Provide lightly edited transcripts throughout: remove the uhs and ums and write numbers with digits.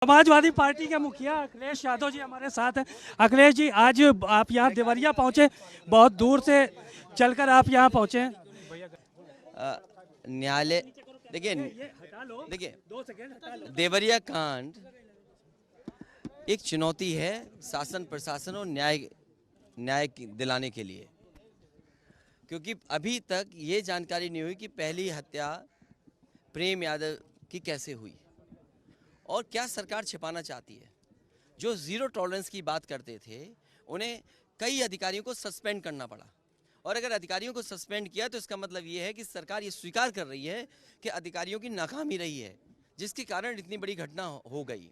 Samajwadi party के मुखिया अखिलेश यादव जी हमारे साथ हैं। अखिलेश जी, आज आप यहाँ देवरिया पहुँचे, बहुत दूर से चलकर आप यहाँ पहुँचे हैं। न्यायालय देखिए देखिए देवरिया कांड एक चुनौती है शासन प्रशासन और न्याय दिलाने के लिए, क्योंकि अभी तक ये जानकारी नहीं हुई कि पहली हत्या प्रेम यादव की कैसे हुई और क्या सरकार छिपाना चाहती है। जो जीरो टॉलरेंस की बात करते थे उन्हें कई अधिकारियों को सस्पेंड करना पड़ा, और अगर अधिकारियों को सस्पेंड किया तो इसका मतलब ये है कि सरकार ये स्वीकार कर रही है कि अधिकारियों की नाकामी रही है, जिसके कारण इतनी बड़ी घटना हो गई।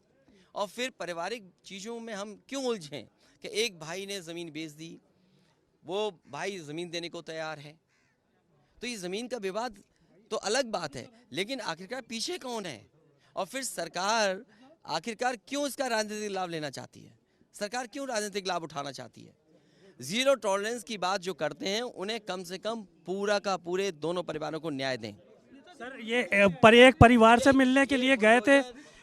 और फिर पारिवारिक चीज़ों में हम क्यों उलझें कि एक भाई ने ज़मीन बेच दी, वो भाई ज़मीन देने को तैयार है, तो ये ज़मीन का विवाद तो अलग बात है, लेकिन आखिरकार पीछे कौन है और फिर सरकार आखिरकार क्यों इसका राजनीतिक लाभ लेना चाहती है, सरकार क्यों राजनीतिक लाभ उठाना चाहती है। जीरो टॉलरेंस की बात जो करते हैं उन्हें कम से कम पूरा का पूरे दोनों परिवारों को न्याय दें। सर, ये एक परिवार से मिलने के लिए गए थे,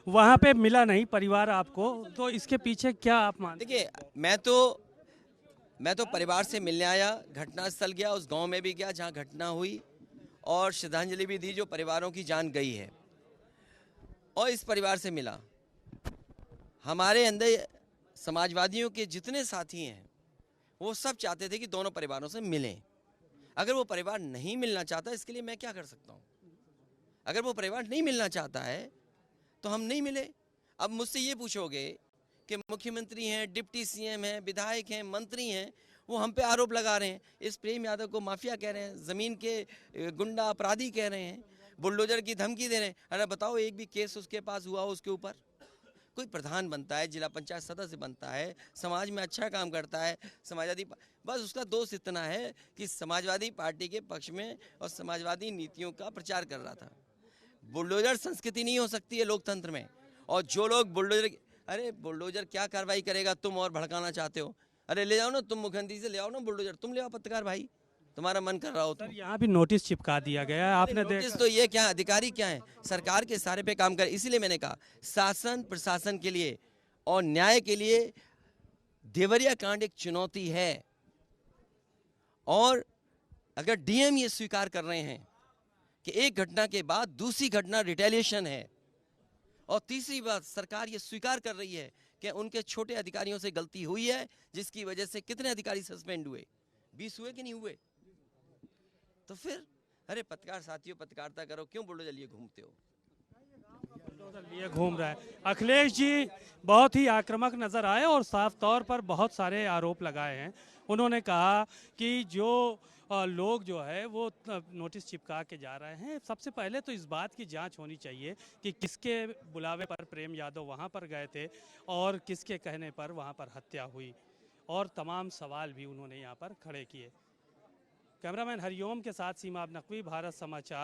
वहाँ पे मिला नहीं परिवार आपको, तो इसके पीछे क्या आप मानते? देखिए, मैं तो परिवार से मिलने आया, घटनास्थल गया, उस गांव में भी गया जहां घटना हुई और श्रद्धांजलि भी दी जो परिवारों की जान गई है, और इस परिवार से मिला। हमारे अंदर समाजवादियों के जितने साथी हैं वो सब चाहते थे कि दोनों परिवारों से मिलें। अगर वो परिवार नहीं मिलना चाहता, इसके लिए मैं क्या कर सकता हूँ। अगर वो परिवार नहीं मिलना चाहता है तो हम नहीं मिले। अब मुझसे ये पूछोगे कि मुख्यमंत्री हैं, डिप्टी सीएम हैं, विधायक हैं, मंत्री हैं, वो हम पे आरोप लगा रहे हैं, इस प्रेम यादव को माफिया कह रहे हैं, ज़मीन के गुंडा अपराधी कह रहे हैं, बुलडोजर की धमकी दे रहे हैं। अरे बताओ, एक भी केस उसके पास हुआ उसके ऊपर? कोई प्रधान बनता है, जिला पंचायत सदस्य बनता है, समाज में अच्छा काम करता है, समाजवादी, बस उसका दोष इतना है कि समाजवादी पार्टी के पक्ष में और समाजवादी नीतियों का प्रचार कर रहा था। बुलडोजर संस्कृति नहीं हो सकती है लोकतंत्र में। और जो लोग बुलडोजर, अरे बुलडोजर क्या कार्रवाई करेगा, तुम और भड़काना चाहते हो? अरे ले जाओ ना, तुम मुख्यमंत्री से ले आओ ना बुलडोजर, तुम ले आओ पत्रकार भाई, तुम्हारा मन कर रहा हो तो। सर, यहाँ भी नोटिस चिपका दिया गया है, आपने नोटिस देखा? तो ये क्या, अधिकारी क्या है, सरकार के सारे पे काम कर। इसीलिए मैंने कहा शासन प्रशासन के लिए और न्याय के लिए देवरिया कांड एक चुनौती है। और अगर डीएम ये स्वीकार कर रहे हैं कि एक घटना के बाद दूसरी घटना रिटेलिएशन है, और तीसरी बात सरकार ये स्वीकार कर रही है कि उनके छोटे अधिकारियों से गलती हुई है, जिसकी वजह से कितने अधिकारी सस्पेंड हुए, 20 हुए कि नहीं हुए, तो फिर अरे पत्रकार साथियों, पत्रकारिता करो, क्यों बुलडोजर लिए घूमते हो? लिए घूम रहा है। अखिलेश जी बहुत ही आक्रामक नजर आए और साफ तौर पर बहुत सारे आरोप लगाए हैं। उन्होंने कहा कि जो लोग जो है वो नोटिस चिपका के जा रहे हैं, सबसे पहले तो इस बात की जांच होनी चाहिए कि किसके बुलावे पर प्रेम यादव वहां पर गए थे और किसके कहने पर वहां पर हत्या हुई, और तमाम सवाल भी उन्होंने यहाँ पर खड़े किए। कैमरामैन हरिओम के साथ सीमा नकवी, भारत समाचार।